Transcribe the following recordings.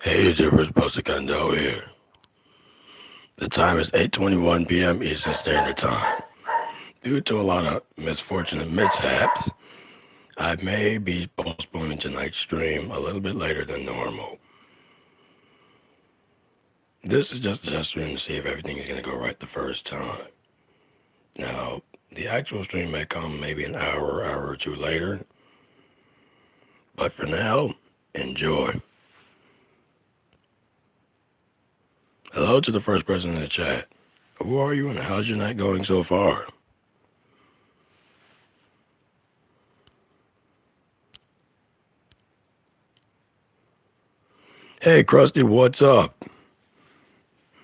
Hey, YouTubers, Posticando here. The time is 8:21 p.m. Eastern Standard Time. Due to a lot of misfortune and mishaps, I may be postponing tonight's stream a little bit later than normal. This is just a test stream to see if everything is going to go right the first time. Now, the actual stream may come maybe an hour or two later, but for now, enjoy. Hello to the first person in the chat. Who are you and how's your night going so far? Hey, Krusty, what's up?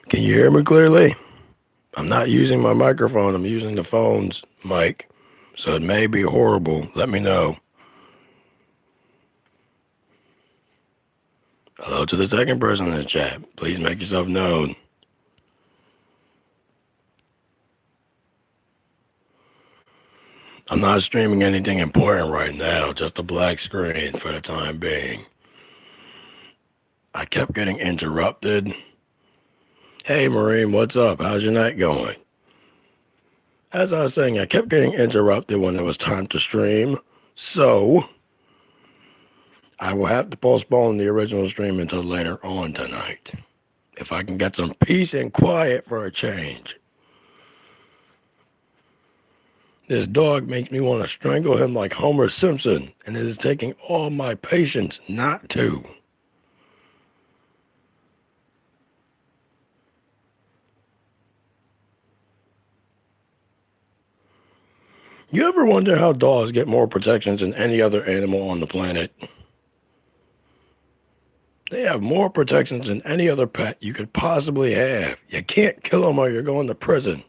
Can you hear me clearly? I'm not using my microphone, I'm using the phone's mic, so it may be horrible. Let me know. Hello to the second person in the chat. Please make yourself known. I'm not streaming anything important right now, just a black screen for the time being. I kept getting interrupted. Hey, Marine, what's up? How's your night going? As I was saying, I kept getting interrupted when it was time to stream, so I will have to postpone the original stream until later on tonight, if I can get some peace and quiet for a change. This dog makes me want to strangle him like Homer Simpson, and it is taking all my patience not to. You ever wonder how dogs get more protections than any other animal on the planet? They have more protections than any other pet you could possibly have. You can't kill them or you're going to prison.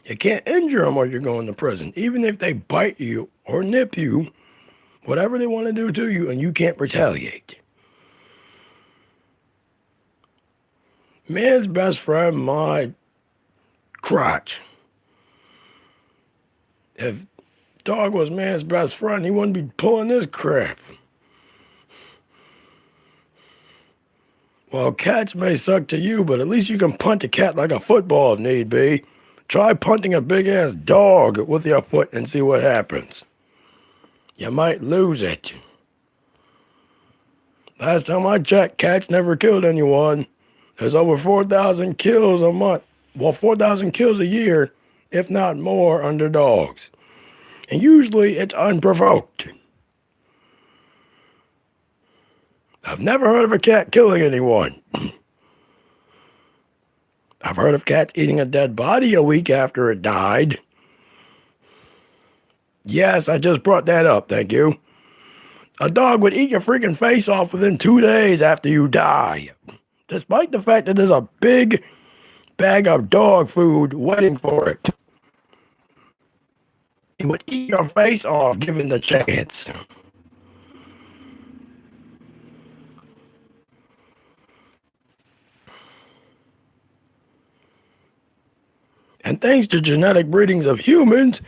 You can't injure them or you're going to prison. Even if they bite you or nip you, whatever they want to do to you, and you can't retaliate. Man's best friend, my crotch. If dog was man's best friend, he wouldn't be pulling this crap. Well, cats may suck to you, but at least you can punt a cat like a football if need be. Try punting a big-ass dog with your foot and see what happens. You might lose it. Last time I checked, cats never killed anyone. There's over 4,000 kills a month. Well, 4,000 kills a year, if not more, under dogs. And usually it's unprovoked. I've never heard of a cat killing anyone. I've heard of cats eating a dead body a week after it died. Yes, I just brought that up, thank you. A dog would eat your freaking face off within 2 days after you die. Despite the fact that there's a big bag of dog food waiting for it. It would eat your face off given the chance. And thanks to genetic breedings of humans,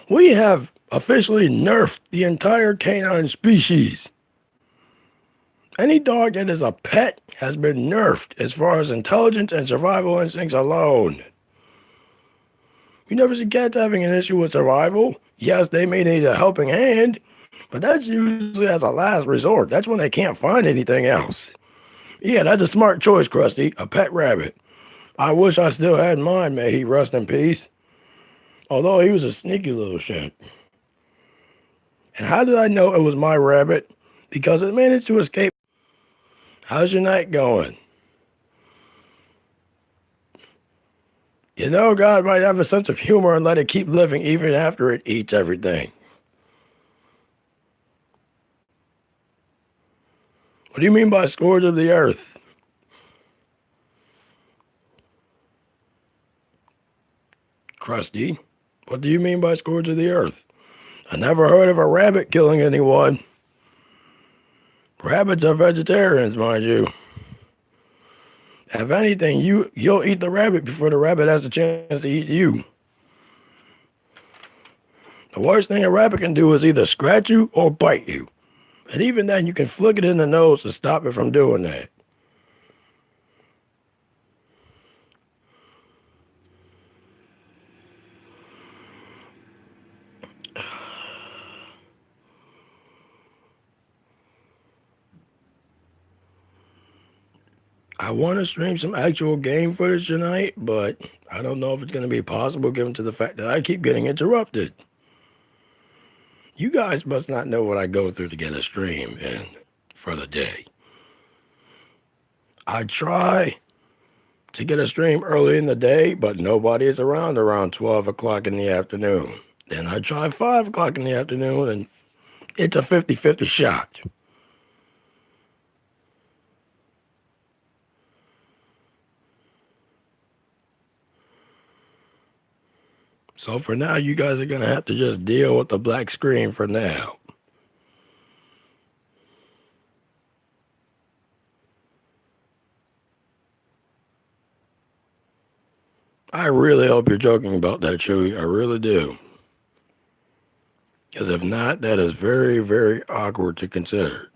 we have officially nerfed the entire canine species. Any dog that is a pet has been nerfed as far as intelligence and survival instincts alone. You never see cats having an issue with survival. Yes, they may need a helping hand, but that's usually as a last resort. That's when they can't find anything else. Yeah, that's a smart choice, Krusty, a pet rabbit. I wish I still had mine, may he rest in peace. Although he was a sneaky little shit. And how did I know it was my rabbit? Because it managed to escape. How's your night going? You know, God might have a sense of humor and let it keep living even after it eats everything. What do you mean by scourge of the earth? Krusty, what do you mean by scourge of the earth? I never heard of a rabbit killing anyone. Rabbits are vegetarians, mind you. If anything, you'll eat the rabbit before the rabbit has a chance to eat you. The worst thing a rabbit can do is either scratch you or bite you. And even then, you can flick it in the nose to stop it from doing that. I want to stream some actual game footage tonight, but I don't know if it's going to be possible given to the fact that I keep getting interrupted. You guys must not know what I go through to get a stream in for the day. I try to get a stream early in the day, but nobody is around 12 o'clock in the afternoon. Then I try 5 o'clock in the afternoon, and it's a 50-50 shot. So for now, you guys are going to have to just deal with the black screen for now. I really hope you're joking about that, Chewy. I really do. Because if not, that is very, very awkward to consider.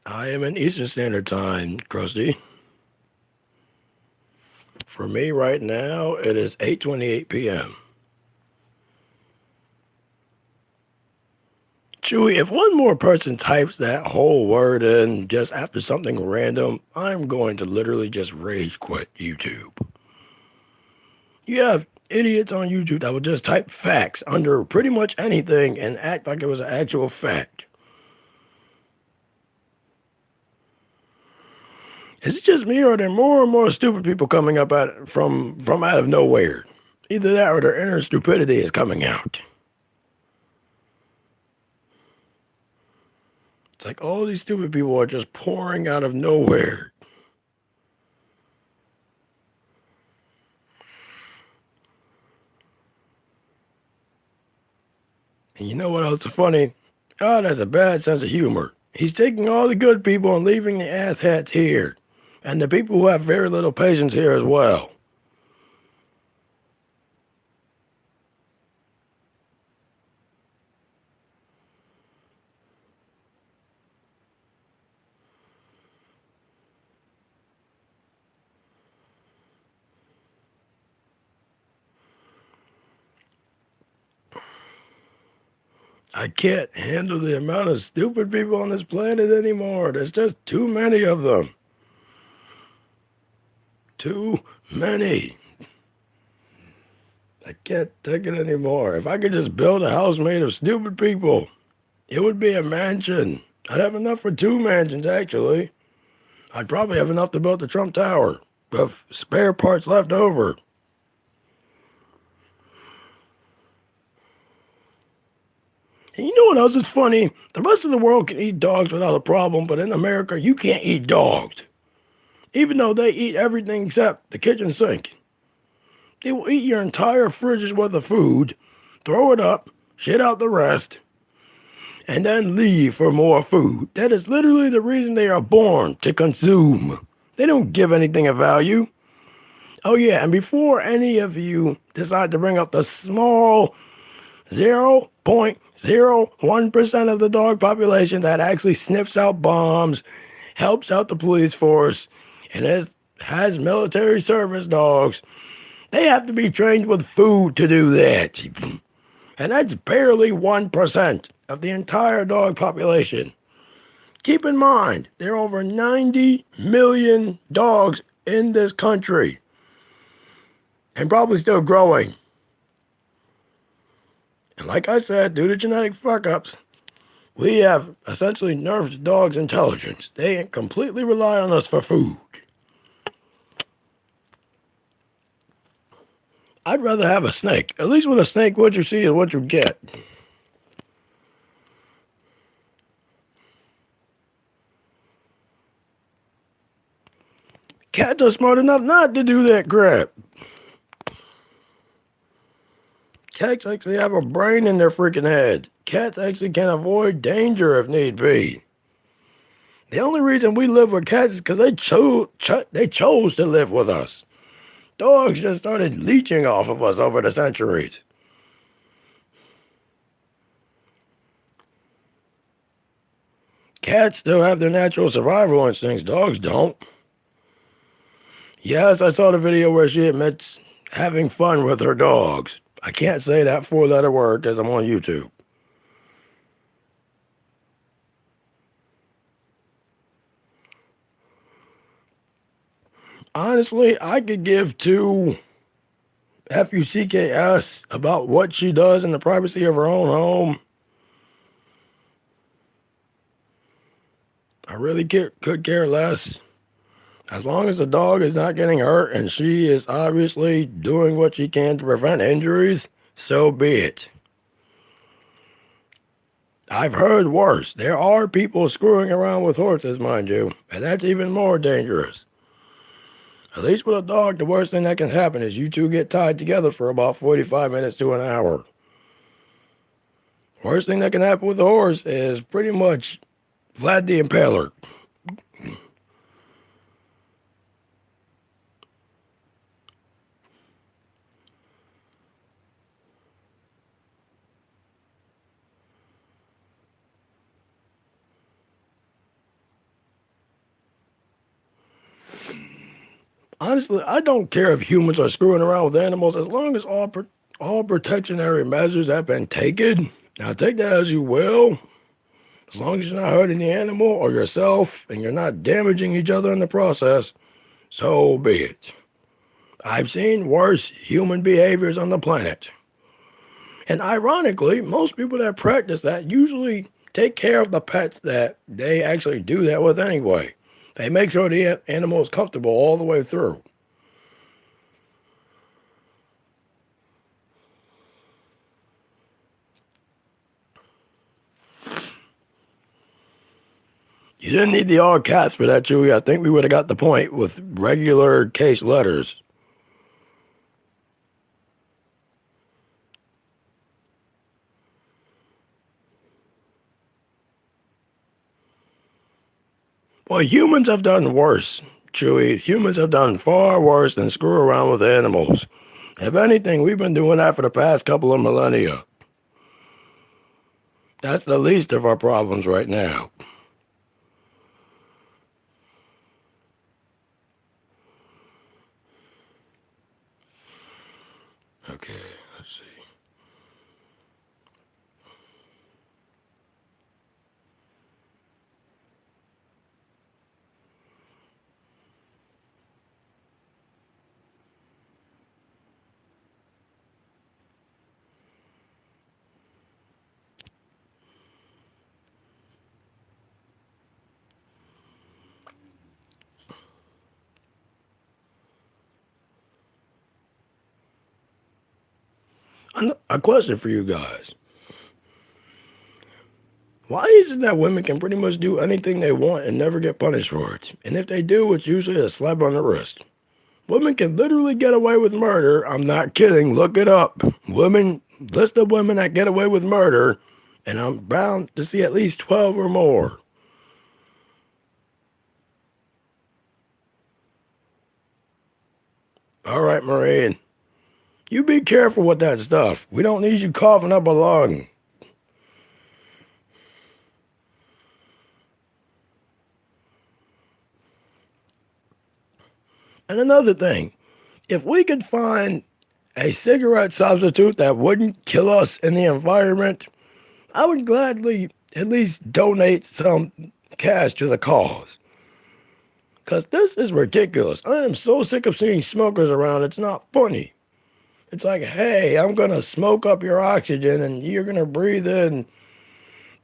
I am in Eastern Standard Time, Krusty. For me right now, it is 8:28 p.m. Chewy, if one more person types that whole word in just after something random, I'm going to literally just rage quit YouTube. You have idiots on YouTube that will just type facts under pretty much anything and act like it was an actual fact. Is it just me, or are there more and more stupid people coming up from out of nowhere? Either that or their inner stupidity is coming out. It's like all these stupid people are just pouring out of nowhere. And you know what else is funny? God has a bad sense of humor. He's taking all the good people and leaving the asshats here. And the people who have very little patience here as well. I can't handle the amount of stupid people on this planet anymore. There's just too many of them. Too many. I can't take it anymore. If I could just build a house made of stupid people, it would be a mansion. I'd have enough for 2 mansions, actually. I'd probably have enough to build the Trump Tower with spare parts left over. And you know what else is funny? The rest of the world can eat dogs without a problem, but in America, you can't eat dogs. Even though they eat everything except the kitchen sink. They will eat your entire fridge's worth of food, throw it up, shit out the rest, and then leave for more food. That is literally the reason they are born, to consume. They don't give anything of value. Oh yeah, and before any of you decide to bring up the small 0.01% of the dog population that actually sniffs out bombs, helps out the police force, and has military service dogs, they have to be trained with food to do that. And that's barely 1% of the entire dog population. Keep in mind, there are over 90 million dogs in this country. And probably still growing. And like I said, due to genetic fuck-ups, we have essentially nerfed dogs' intelligence. They completely rely on us for food. I'd rather have a snake. At least with a snake, what you see is what you get. Cats are smart enough not to do that crap. Cats actually have a brain in their freaking head. Cats actually can avoid danger if need be. The only reason we live with cats is because they chose to live with us. Dogs just started leeching off of us over the centuries. Cats still have their natural survival instincts. Dogs don't. Yes, I saw the video where she admits having fun with her dogs. I can't say that 4-letter word because I'm on YouTube. Honestly, I could give two FUCKS about what she does in the privacy of her own home. I really could care less. As long as the dog is not getting hurt and she is obviously doing what she can to prevent injuries, so be it. I've heard worse. There are people screwing around with horses, mind you, and that's even more dangerous. At least with a dog, the worst thing that can happen is you two get tied together for about 45 minutes to an hour. Worst thing that can happen with a horse is pretty much Vlad the Impaler. Honestly, I don't care if humans are screwing around with animals as long as all protectionary measures have been taken. Now, take that as you will. As long as you're not hurting the animal or yourself and you're not damaging each other in the process, so be it. I've seen worse human behaviors on the planet. And ironically, most people that practice that usually take care of the pets that they actually do that with anyway. They make sure the animal is comfortable all the way through. You didn't need the all caps for that, Chewy. I think we would have got the point with regular case letters. Well, humans have done worse, Chewy. Humans have done far worse than screw around with animals. If anything, we've been doing that for the past couple of millennia. That's the least of our problems right now. Okay, let's see. A question for you guys. Why is it that women can pretty much do anything they want and never get punished for it? And if they do, it's usually a slap on the wrist. Women can literally get away with murder. I'm not kidding. Look it up. Women, list of women that get away with murder, and I'm bound to see at least 12 or more. All right, Maureen. You be careful with that stuff. We don't need you coughing up a lung. And another thing, if we could find a cigarette substitute that wouldn't kill us in the environment, I would gladly at least donate some cash to the cause. Because this is ridiculous. I am so sick of seeing smokers around, it's not funny. It's like, hey, I'm going to smoke up your oxygen and you're going to breathe in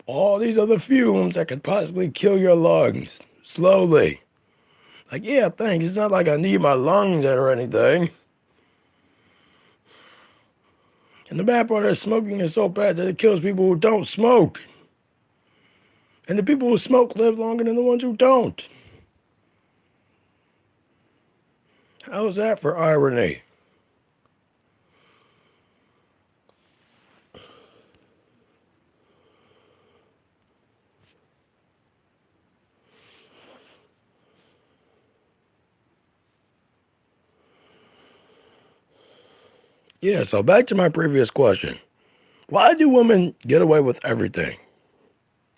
all these other fumes that could possibly kill your lungs slowly. Like, yeah, thanks. It's not like I need my lungs or anything. And the bad part is smoking is so bad that it kills people who don't smoke. And the people who smoke live longer than the ones who don't. How's that for irony? Yeah, so back to my previous question. Why do women get away with everything?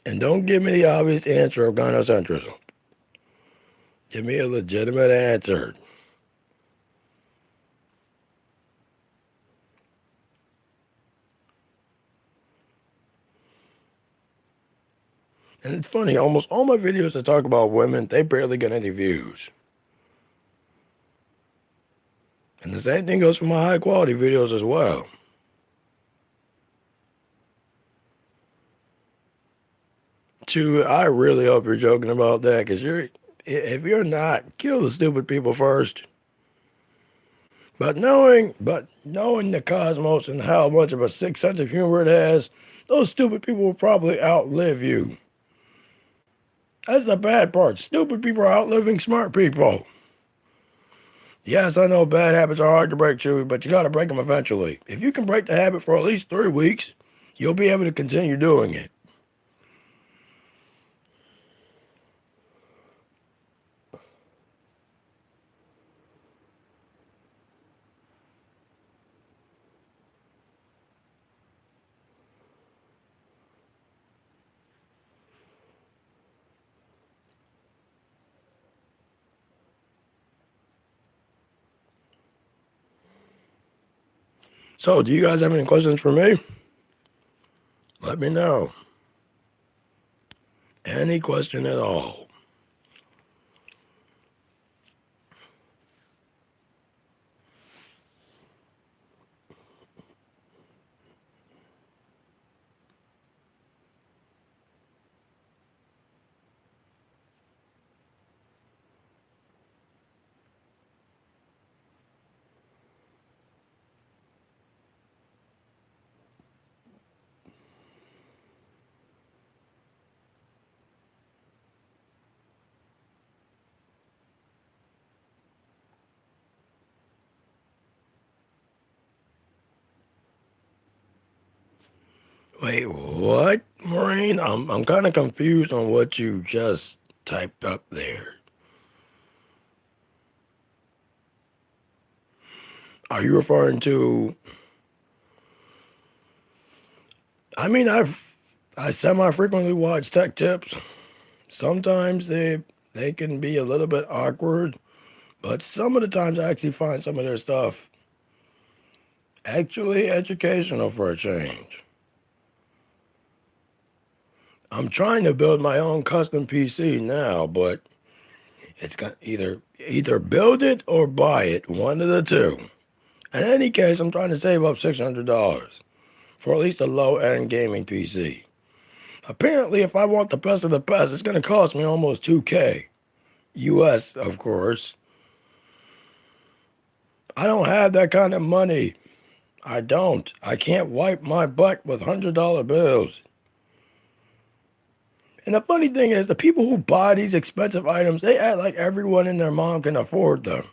And don't give me the obvious answer of gynocentrism. Give me a legitimate answer. And it's funny, almost all my videos that talk about women, they barely get any views. And the same thing goes for my high quality videos as well. I really hope you're joking about that, because if you're not, kill the stupid people first. But knowing the cosmos and how much of a sick sense of humor it has, those stupid people will probably outlive you. That's the bad part. Stupid people are outliving smart people. Yes, I know bad habits are hard to break, Chewy, but you gotta break them eventually. If you can break the habit for at least 3 weeks, you'll be able to continue doing it. So, do you guys have any questions for me? Let me know. Any question at all. Wait, what, Maureen? I'm kind of confused on what you just typed up there. Are you referring to? I semi-frequently watch tech tips. Sometimes they can be a little bit awkward, but some of the times I actually find some of their stuff actually educational for a change. I'm trying to build my own custom PC now, but it's got either build it or buy it, one of the two. In any case, I'm trying to save up $600 for at least a low-end gaming PC. Apparently, if I want the best of the best, it's going to cost me almost $2K. US, of course. I don't have that kind of money. I don't. I can't wipe my butt with $100 bills. And the funny thing is, the people who buy these expensive items, they act like everyone and their mom can afford them.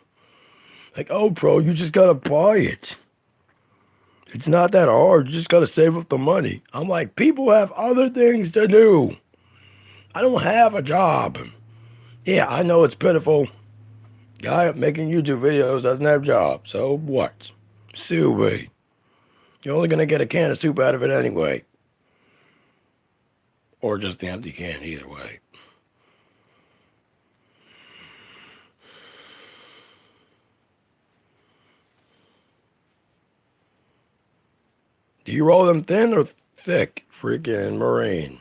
Like, oh, bro, you just gotta buy it. It's not that hard. You just gotta save up the money. I'm like, people have other things to do. I don't have a job. Yeah, I know it's pitiful. Guy making YouTube videos doesn't have a job. So what? Sue me. You're only gonna get a can of soup out of it anyway. Or just the empty can, either way. Do you roll them thin or thick, freaking Marine?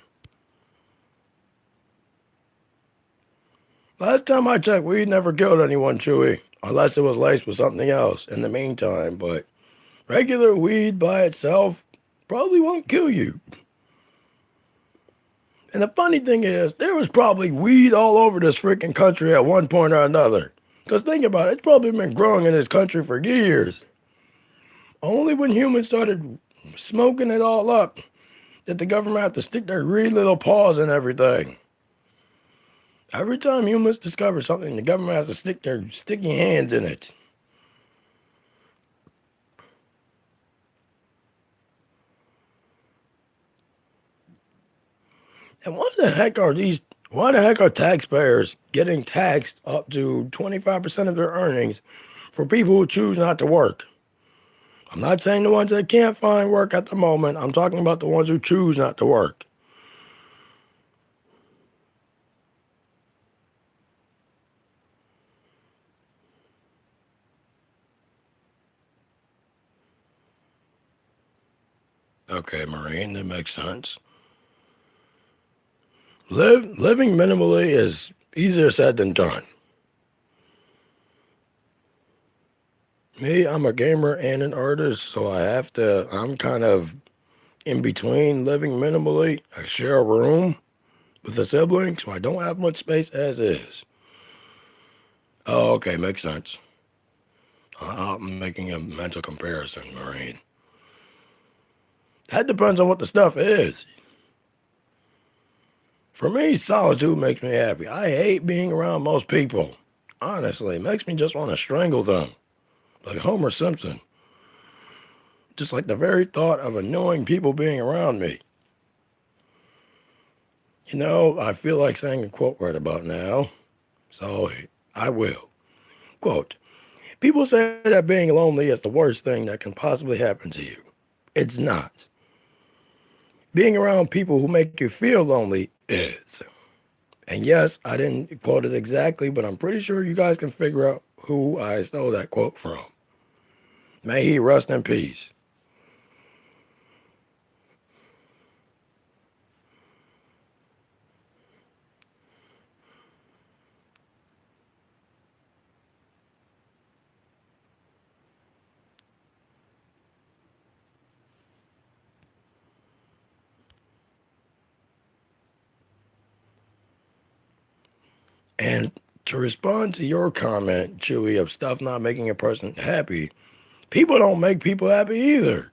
Last time I checked, weed never killed anyone, Chewy. Unless it was laced with something else in the meantime, but regular weed by itself probably won't kill you. And the funny thing is, there was probably weed all over this freaking country at one point or another. Because think about it, it's probably been growing in this country for years. Only when humans started smoking it all up did the government have to stick their greedy little paws in everything. Every time humans discover something, the government has to stick their sticky hands in it. And why the heck are taxpayers getting taxed up to 25% of their earnings for people who choose not to work? I'm not saying the ones that can't find work at the moment. I'm talking about the ones who choose not to work. Okay, Maureen, that makes sense. Living minimally is easier said than done. Me, I'm a gamer and an artist, so I'm kind of in between living minimally. I share a room with a sibling, so I don't have much space as is. Oh, okay, makes sense. I'm making a mental comparison, Marine. That depends on what the stuff is. For me, solitude makes me happy. I hate being around most people. Honestly, it makes me just want to strangle them, like Homer Simpson. Just like the very thought of annoying people being around me. You know, I feel like saying a quote right about now, so I will. Quote, people say that being lonely is the worst thing that can possibly happen to you. It's not. Being around people who make you feel lonely is. And yes, I didn't quote it exactly, but I'm pretty sure you guys can figure out who I stole that quote from. May he rest in peace. And to respond to your comment, Chewy, of stuff not making a person happy, people don't make people happy either.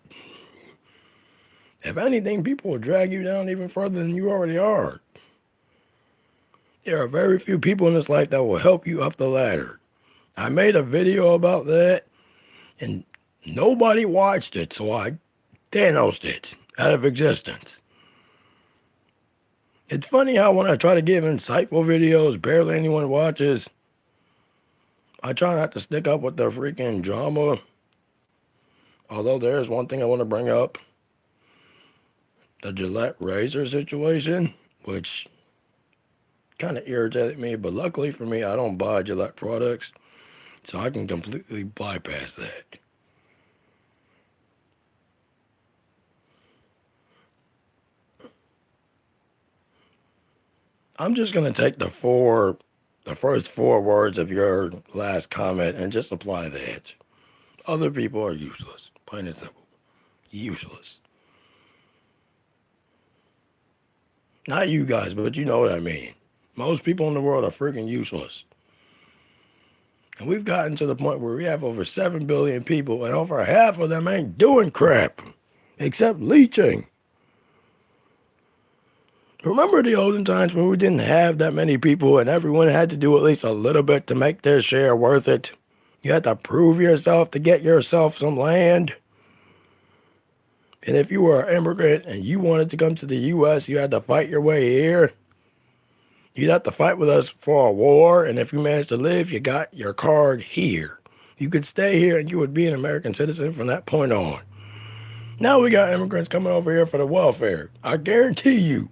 If anything, people will drag you down even further than you already are. There are very few people in this life that will help you up the ladder. I made a video about that, and nobody watched it, so I Thanosed it out of existence. It's funny how when I try to give insightful videos, barely anyone watches. I try not to stick up with the freaking drama. Although there is one thing I want to bring up. The Gillette razor situation, which kind of irritated me, but luckily for me, I don't buy Gillette products, so I can completely bypass that. I'm just going to take the first four words of your last comment and just apply that. Other people are useless, plain and simple. Useless. Not you guys, but you know what I mean. Most people in the world are freaking useless. And we've gotten to the point where we have over 7 billion people, and over half of them ain't doing crap except leeching. Remember the olden times when we didn't have that many people and everyone had to do at least a little bit to make their share worth it? You had to prove yourself to get yourself some land. And if you were an immigrant and you wanted to come to the U.S., you had to fight your way here. You'd have to fight with us for a war, and if you managed to live, you got your card here. You could stay here and you would be an American citizen from that point on. Now we got immigrants coming over here for the welfare. I guarantee you,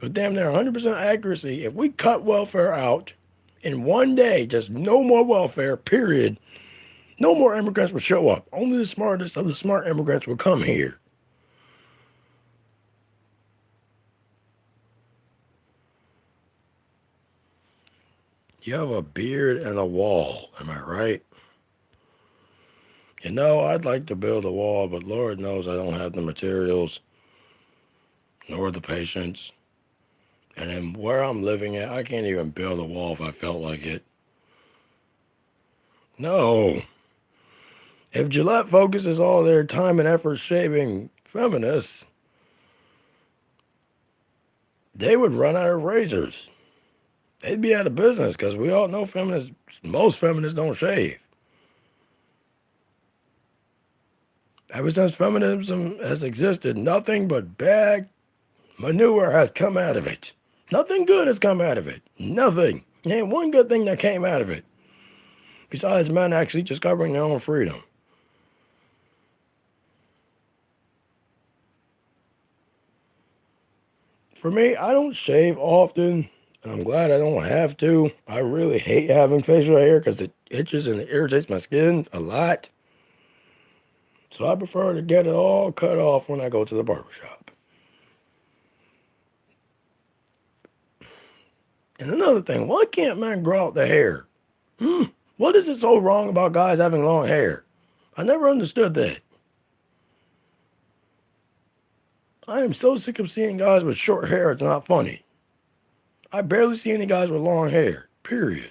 with damn near 100% accuracy, if we cut welfare out in one day, just no more welfare, period, no more immigrants will show up. Only the smartest of the smart immigrants will come here. You have a beard and a wall, am I right? You know, I'd like to build a wall, but Lord knows I don't have the materials nor the patience. And then where I'm living at, I can't even build a wall if I felt like it. No. If Gillette focuses all their time and effort shaving feminists, they would run out of razors. They'd be out of business because we all know most feminists don't shave. Ever since feminism has existed, nothing but bad manure has come out of it. Nothing good has come out of it. Nothing. There ain't one good thing that came out of it. Besides men actually discovering their own freedom. For me, I don't shave often, and I'm glad I don't have to. I really hate having facial hair because it itches and it irritates my skin a lot. So I prefer to get it all cut off when I go to the barbershop. And another thing, why can't men grow out the hair? Hmm? What is it so wrong about guys having long hair? I never understood that. I am so sick of seeing guys with short hair, it's not funny. I barely see any guys with long hair, period.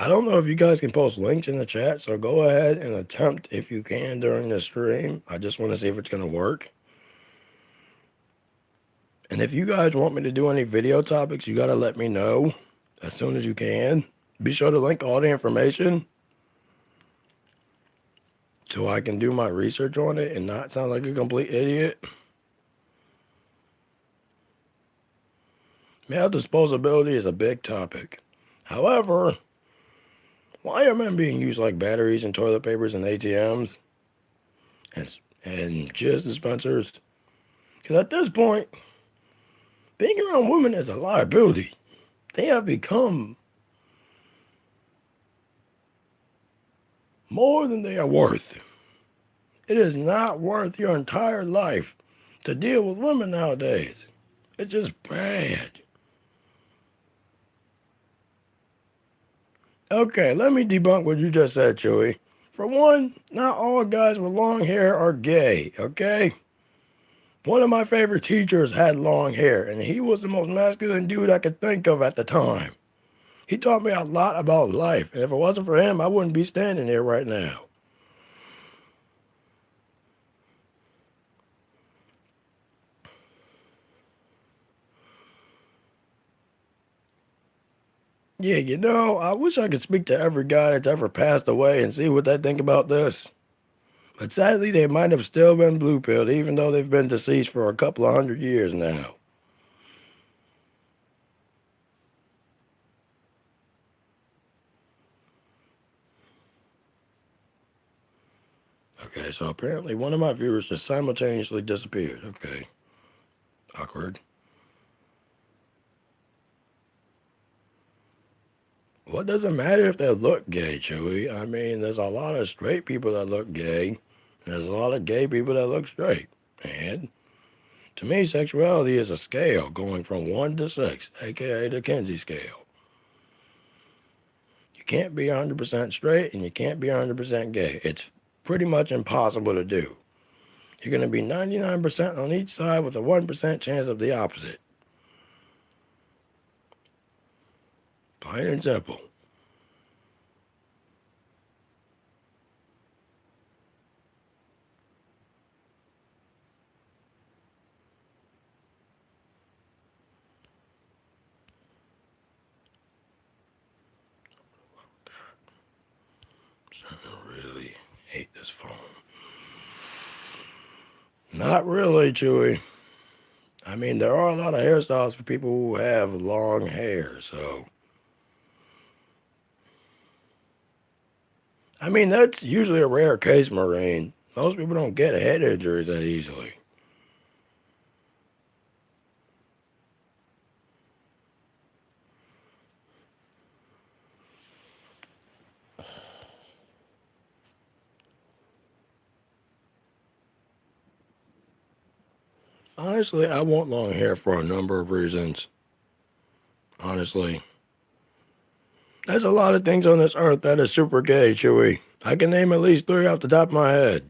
I don't know if you guys can post links in the chat, so go ahead and attempt if you can during the stream. I just want to see if it's going to work. And if you guys want me to do any video topics, you got to let me know as soon as you can. Be sure to link all the information so I can do my research on it and not sound like a complete idiot. Male disposability is a big topic. However, why are men being used like batteries and toilet papers and ATMs and jizz dispensers? Because at this point, being around women is a liability. They have become more than they are worth. It is not worth your entire life to deal with women nowadays. It's just bad. Okay, let me debunk what you just said, Chewy. For one, not all guys with long hair are gay, okay? One of my favorite teachers had long hair, and he was the most masculine dude I could think of at the time. He taught me a lot about life, and if it wasn't for him, I wouldn't be standing here right now. Yeah, I wish I could speak to every guy that's ever passed away and see what they think about this. But sadly, they might have still been blue-pilled, even though they've been deceased for a couple of 100 years now. Okay, so apparently one of my viewers just simultaneously disappeared. Okay. Awkward. What does it matter if they look gay, Chewy? I mean, there's a lot of straight people that look gay, and there's a lot of gay people that look straight. And to me, sexuality is a scale going from 1 to 6, aka the Kinsey scale. You can't be 100% straight and you can't be 100% gay. It's pretty much impossible to do. You're going to be 99% on each side with a 1% chance of the opposite. Plain and simple. I really hate this phone. Not really, Chewy. I mean, there are a lot of hairstyles for people who have long hair, so. I mean, that's usually a rare case, Marine. Most people don't get head injuries that easily. Honestly, I want long hair for a number of reasons. Honestly. There's a lot of things on this earth that is super gay, Chewy. I can name at least 3 off the top of my head.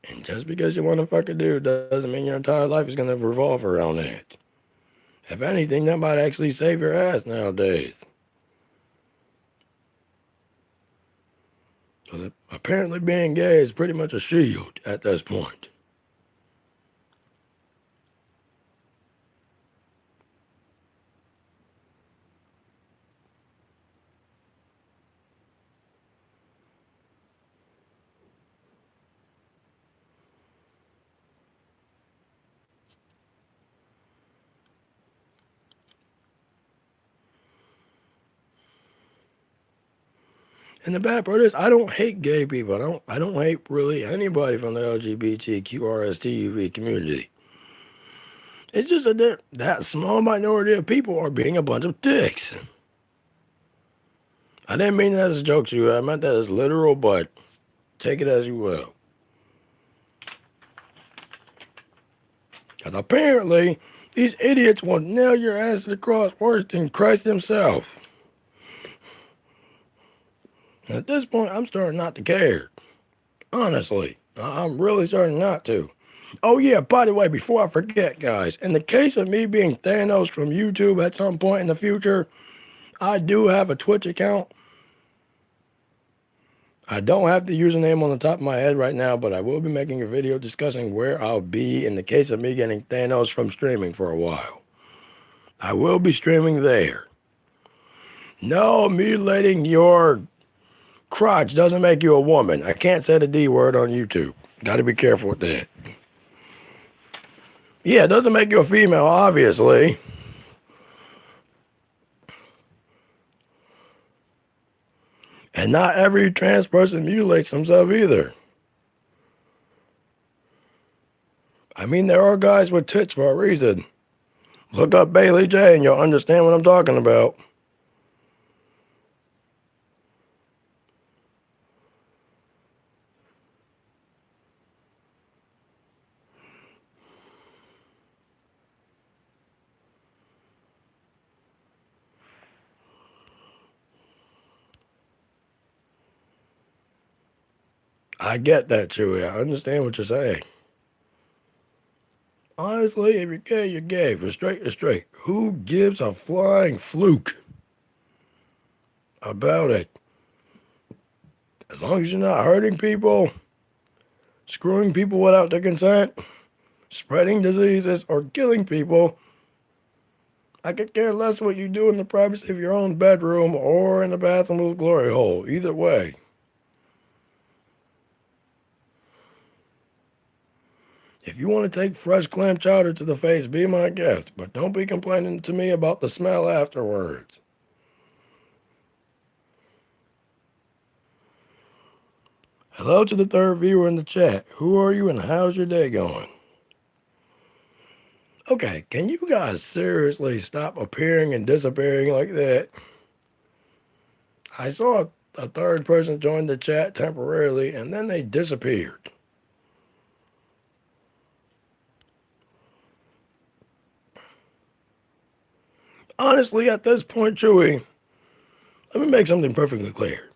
And just because you want to fuck a dude doesn't mean your entire life is going to revolve around that. If anything, that might actually save your ass nowadays. So apparently being gay is pretty much a shield at this point. And the bad part is, I don't hate gay people. I don't hate really anybody from the LGBTQRSTUV community. It's just that small minority of people are being a bunch of dicks. I didn't mean that as a joke to you. I meant that as literal, but take it as you will. Because apparently, these idiots will nail your ass to the cross worse than Christ himself. And at this point, I'm starting not to care. Honestly, I'm really starting not to. Oh yeah, by the way, before I forget, guys, in the case of me being Thanos from YouTube at some point in the future, I do have a Twitch account. I don't have the username on the top of my head right now, but I will be making a video discussing where I'll be in the case of me getting Thanos from streaming for a while. I will be streaming there. No, mutilating your crotch doesn't make you a woman. I can't say the D word on YouTube. Gotta be careful with that. Yeah, it doesn't make you a female, obviously. And not every trans person mutilates themselves either. I mean, there are guys with tits for a reason. Look up Bailey J and you'll understand what I'm talking about. I get that, Chewy. I understand what you're saying. Honestly, if you're gay, you're gay. From straight to straight. Who gives a flying fluke about it? As long as you're not hurting people, screwing people without their consent, spreading diseases, or killing people, I could care less what you do in the privacy of your own bedroom or in the bathroom with a glory hole. Either way. If you want to take fresh clam chowder to the face, be my guest, but don't be complaining to me about the smell afterwards. Hello to the third viewer in the chat. Who are you and how's your day going? Okay, can you guys seriously stop appearing and disappearing like that? I saw a third person join the chat temporarily and then they disappeared. Honestly, at this point, Chewy, let me make something perfectly clear.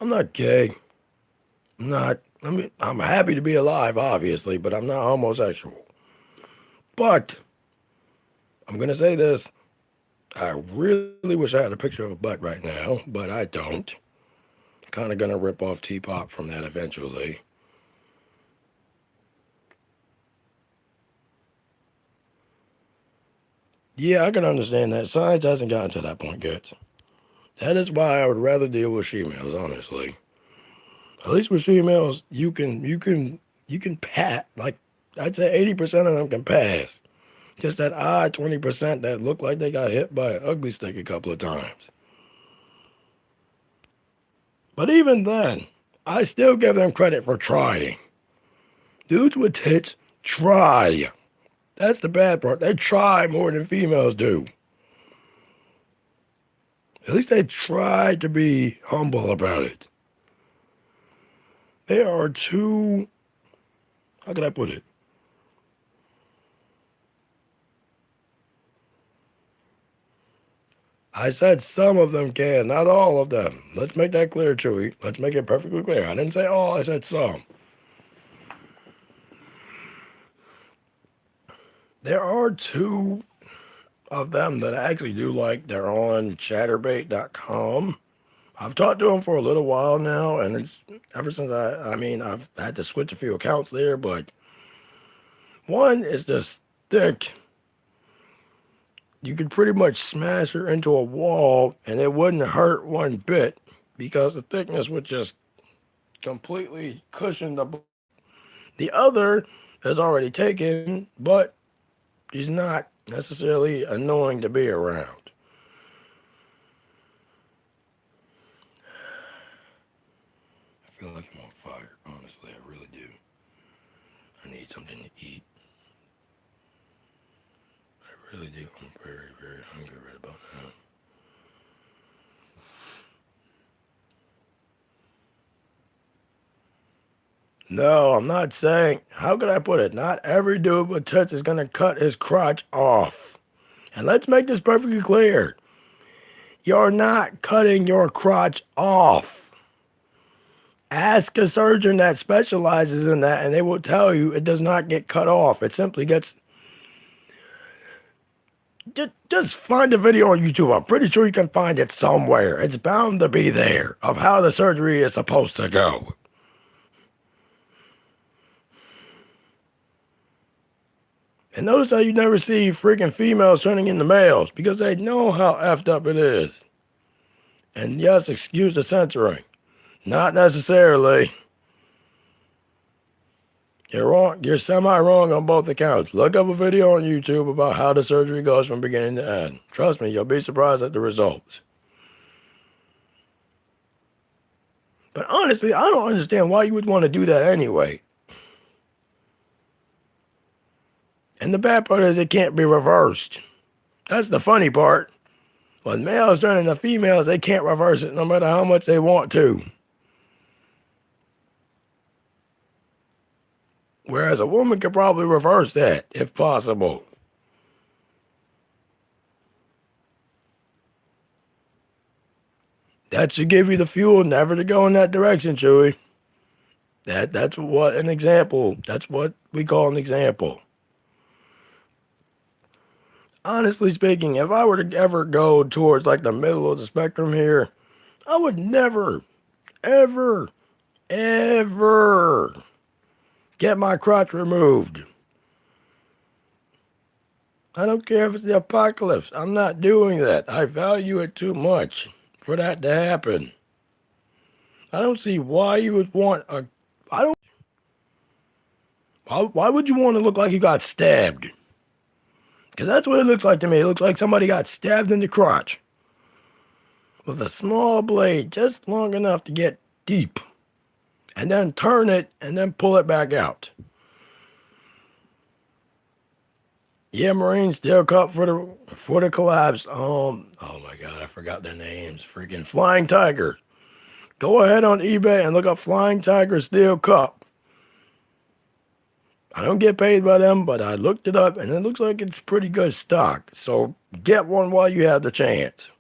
I'm not gay. I'm happy to be alive, obviously, but I'm not homosexual. But I'm gonna say this. I really wish I had a picture of a butt right now, but I don't. Kind of gonna rip off T-Pop from that eventually. Yeah, I can understand that. Science hasn't gotten to that point yet. That is why I would rather deal with females, honestly. At least with females, you can pat. Like I'd say 80% of them can pass. Just that odd 20% that look like they got hit by an ugly stick a couple of times. But even then, I still give them credit for trying. Dudes with tits try. That's the bad part. They try more than females do. At least they try to be humble about it. They are too, how can I put it? I said some of them can, not all of them. Let's make that clear, Chewy. Let's make it perfectly clear. I didn't say all, I said some. There are two of them that I actually do like. They're on chatterbait.com. I've talked to them for a little while now, and it's ever since I've had to switch a few accounts there, but one is just thick. You could pretty much smash her into a wall, and it wouldn't hurt one bit because the thickness would just completely cushion the. The other is already taken, but she's not necessarily annoying to be around. I feel like I'm on fire, honestly, I really do. I need something to eat. really do. I'm very, very hungry right about now. No, I'm not saying, how could I put it? Not every dude with tits is going to cut his crotch off. And let's make this perfectly clear. You're not cutting your crotch off. Ask a surgeon that specializes in that, and they will tell you it does not get cut off. It simply gets. Just find a video on YouTube. I'm pretty sure you can find it somewhere. It's bound to be there of how the surgery is supposed to go. And notice how you never see freaking females turning into males because they know how effed up it is. And yes, excuse the censoring. Not necessarily. You're wrong. You're semi-wrong on both accounts. Look up a video on YouTube about how the surgery goes from beginning to end. Trust me, you'll be surprised at the results. But honestly, I don't understand why you would want to do that anyway. And the bad part is it can't be reversed. That's the funny part. When males turn into females, they can't reverse it no matter how much they want to. Whereas a woman could probably reverse that, if possible. That should give you the fuel never to go in that direction, Chewy. That's what an example. That's what we call an example. Honestly speaking, if I were to ever go towards like the middle of the spectrum here, I would never, ever, ever get my crotch removed. I don't care if it's the apocalypse. I'm not doing that. I value it too much for that to happen. I don't see why you would want a. Why would you want to look like you got stabbed? Because that's what it looks like to me. It looks like somebody got stabbed in the crotch with a small blade just long enough to get deep. And then turn it and then pull it back out. Yeah, Marine Steel Cup for the collapse. Oh my God, I forgot their names. Freaking Flying Tiger. Go ahead on eBay and look up Flying Tiger Steel Cup. I don't get paid by them, but I looked it up and it looks like it's pretty good stock. So get one while you have the chance.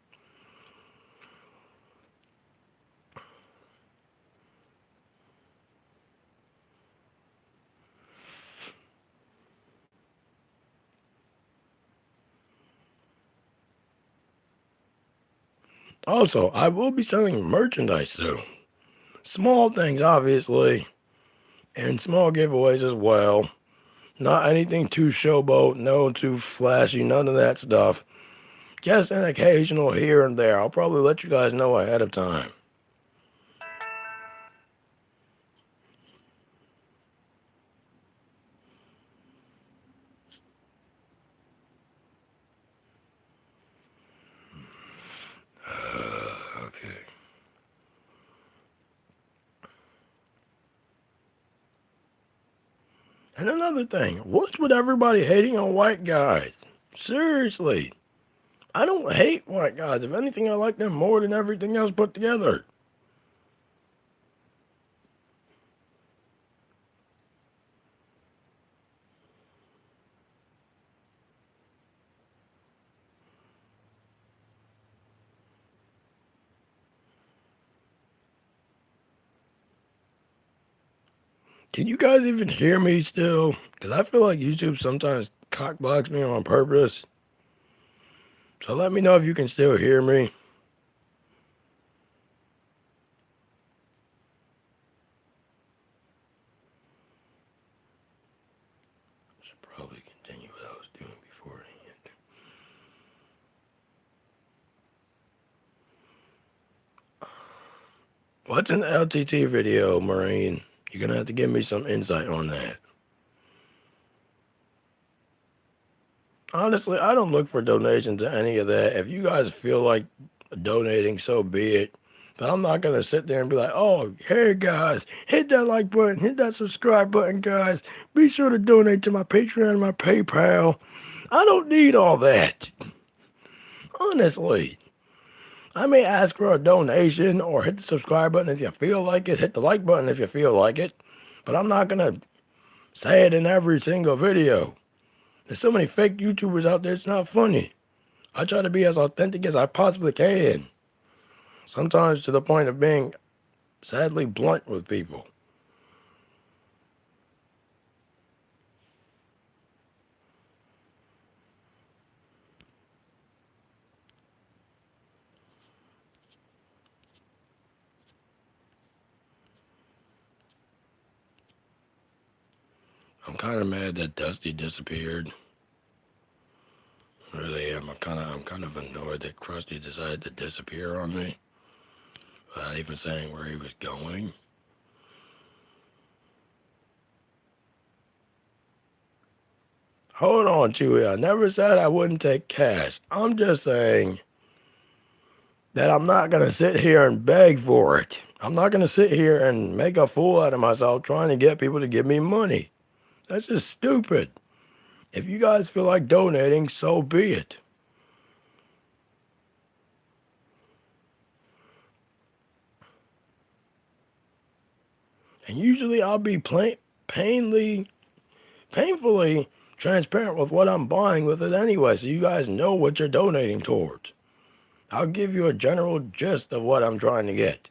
Also, I will be selling merchandise soon. Small things, obviously, and small giveaways as well. Not anything too showboat, no too flashy, none of that stuff. Just an occasional here and there. I'll probably let you guys know ahead of time. Okay. And another thing, what's with everybody hating on white guys? Seriously. I don't hate white guys. If anything, I like them more than everything else put together. Can you guys even hear me still? Because I feel like YouTube sometimes cockblocks me on purpose. So let me know if you can still hear me. Should probably continue what I was doing beforehand. What's an LTT video, Marine? You're going to have to give me some insight on that. Honestly, I don't look for donations to any of that. If you guys feel like donating, so be it. But I'm not going to sit there and be like, oh, hey, guys, hit that like button, hit that subscribe button, guys. Be sure to donate to my Patreon and my PayPal. I don't need all that. Honestly. I may ask for a donation or hit the subscribe button if you feel like it. Hit the like button if you feel like it. But I'm not going to say it in every single video. There's so many fake YouTubers out there, it's not funny. I try to be as authentic as I possibly can. Sometimes to the point of being sadly blunt with people. I'm kind of mad that Dusty disappeared. I really am. I'm kind of annoyed that Krusty decided to disappear on me without even saying where he was going. Hold on, Chewy. I never said I wouldn't take cash. I'm just saying that I'm not going to sit here and beg for it. I'm not going to sit here and make a fool out of myself trying to get people to give me money. That's just stupid. If you guys feel like donating, so be it. And usually I'll be painfully transparent with what I'm buying with it anyway, so you guys know what you're donating towards. I'll give you a general gist of what I'm trying to get.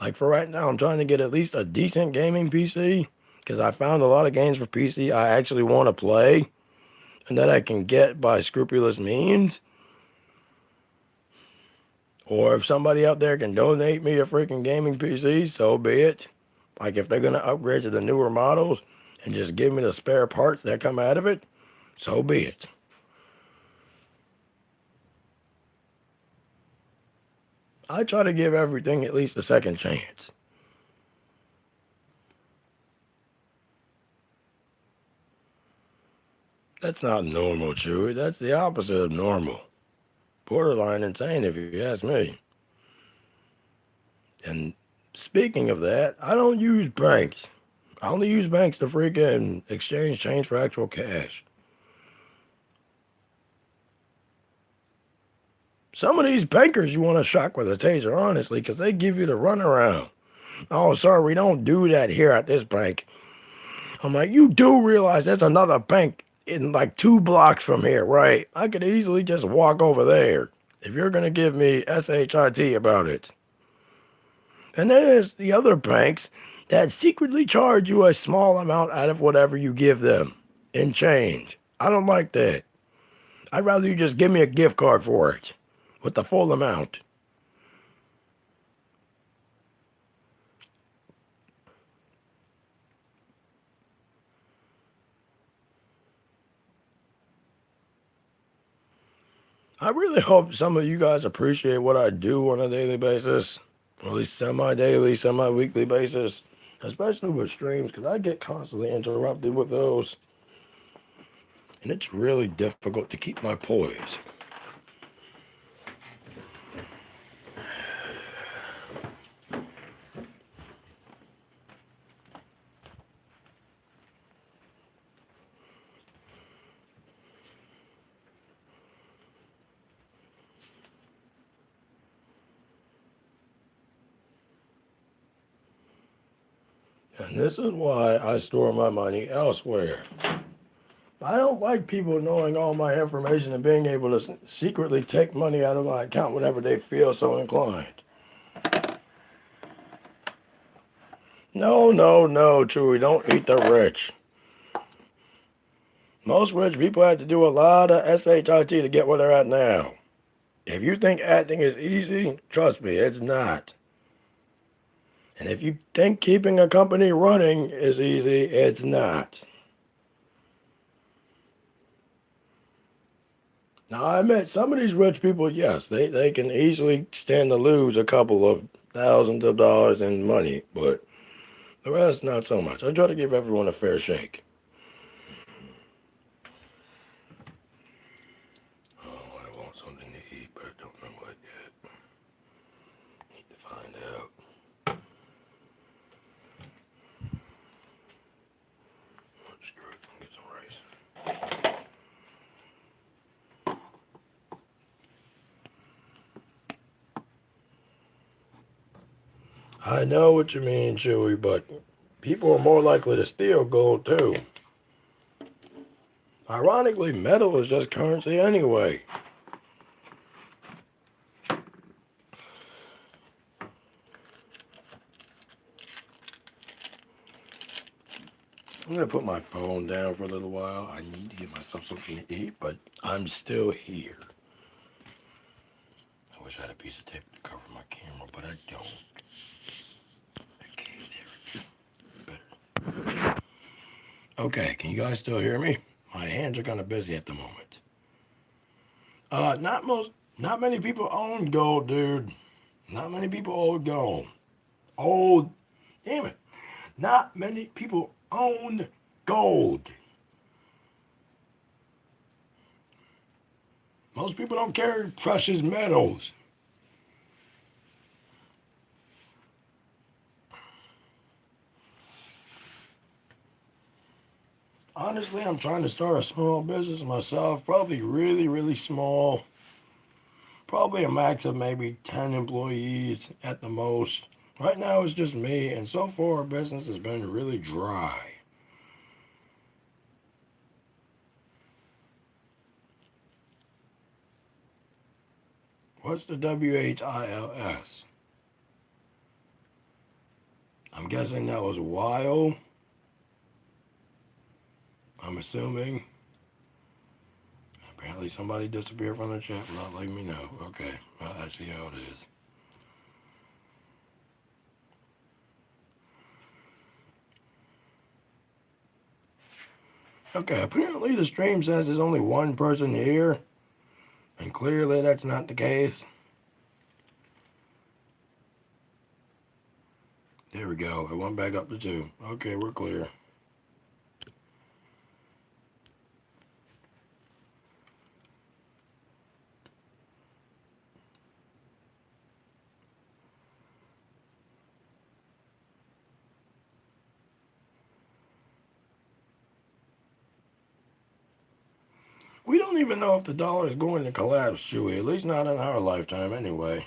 Like for right now, I'm trying to get at least a decent gaming PC, because I found a lot of games for PC I actually want to play, and that I can get by scrupulous means. Or if somebody out there can donate me a freaking gaming PC, so be it. Like if they're going to upgrade to the newer models and just give me the spare parts that come out of it, so be it. I try to give everything at least a second chance. That's not normal, Chewy. That's the opposite of normal. Borderline insane, if you ask me. And speaking of that, I don't use banks. I only use banks to freaking exchange change for actual cash. Some of these bankers you want to shock with a taser, honestly, because they give you the runaround. Oh, sir, we don't do that here at this bank. I'm like, you do realize there's another bank in like 2 blocks from here, right? I could easily just walk over there if you're going to give me SHIT about it. And then there's the other banks that secretly charge you a small amount out of whatever you give them in change. I don't like that. I'd rather you just give me a gift card for it with the full amount. I really hope some of you guys appreciate what I do on a daily basis, or at least semi-daily, semi-weekly basis, especially with streams, because I get constantly interrupted with those, and it's really difficult to keep my poise. And this is why I store my money elsewhere. I don't like people knowing all my information and being able to secretly take money out of my account whenever they feel so inclined. No, no, no, Chewy, don't eat the rich. Most rich people have to do a lot of SHIT to get where they're at now. If you think acting is easy, trust me, it's not. And if you think keeping a company running is easy, it's not. Now, I admit, some of these rich people, yes, they can easily stand to lose a couple of thousands of dollars in money, but the rest, not so much. I try to give everyone a fair shake. Oh, I want something to eat, but I don't know what yet. Need to find out. Screw it, get some rice. I know what you mean, Chewy, but people are more likely to steal gold too. Ironically, metal is just currency anyway. I'm gonna put my phone down for a little while. I need to get myself something to eat, but I'm still here. I wish I had a piece of tape to cover my camera, but I don't. Okay, there. Better. Okay, can you guys still hear me? My hands are kind of busy at the moment. Not many people own gold, dude. Not many people own gold. Oh, damn it. Not many people own gold. Most people don't carry precious metals. Honestly, I'm trying to start a small business myself, probably really, really small. Probably a max of maybe 10 employees at the most. Right now it's just me, and so far our business has been really dry. What's the WHILS? I'm guessing that was while. I'm assuming. Apparently somebody disappeared from the chat without letting me know. Okay, well, I see how it is. Okay, apparently the stream says there's only one person here, and clearly that's not the case. There we go. It went back up to 2. Okay, we're clear. We don't even know if the dollar is going to collapse, Chewy. At least not in our lifetime, anyway.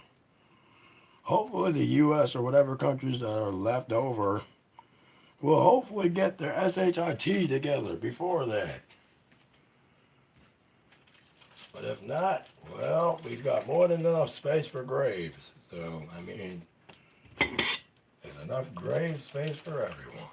Hopefully the U.S. or whatever countries that are left over will hopefully get their SHIT together before that. But if not, well, we've got more than enough space for graves. So, I mean, there's enough grave space for everyone.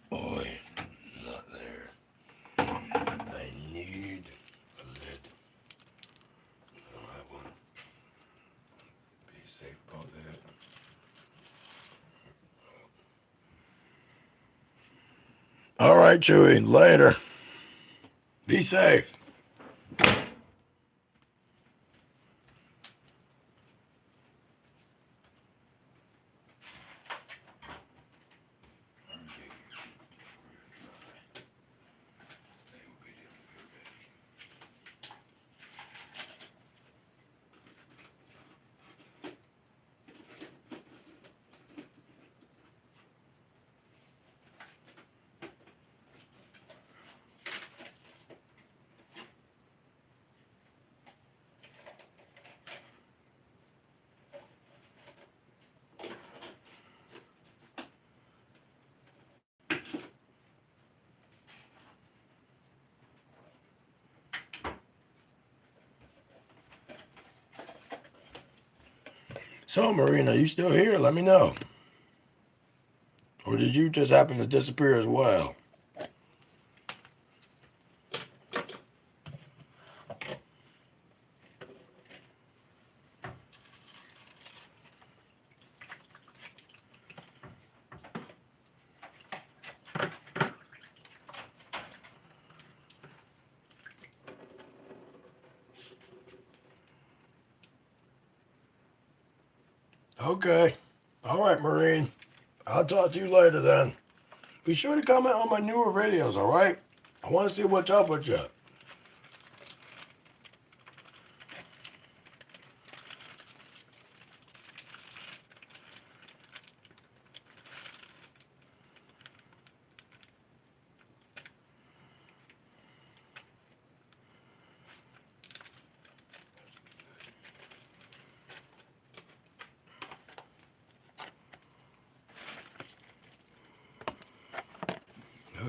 Boy, not there. I need a lid. I don't have one. Be safe about that. All right, Chewy. Later. Be safe. So, Marina, you still here? Let me know. Or did you just happen to disappear as well? Okay. All right, Marine. I'll talk to you later then. Be sure to comment on my newer videos, all right? I want to see what's up with you.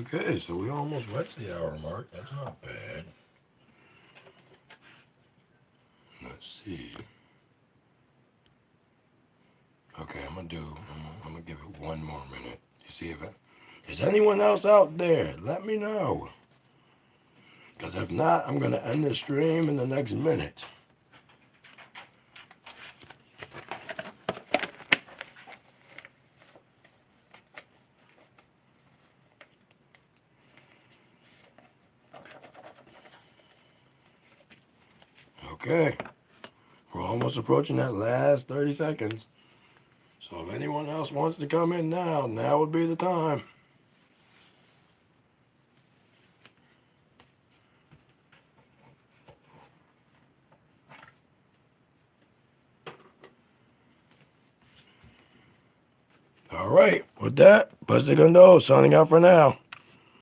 Okay, so we almost went to the hour mark. That's not bad. Let's see. Okay, I'm gonna give it one more minute. You see if it is anyone else out there? Let me know. Because if not, I'm gonna end the stream in the next minute. Okay, we're almost approaching that last 30 seconds. So if anyone else wants to come in now would be the time. All right, with that, Buster Gundo signing out for now.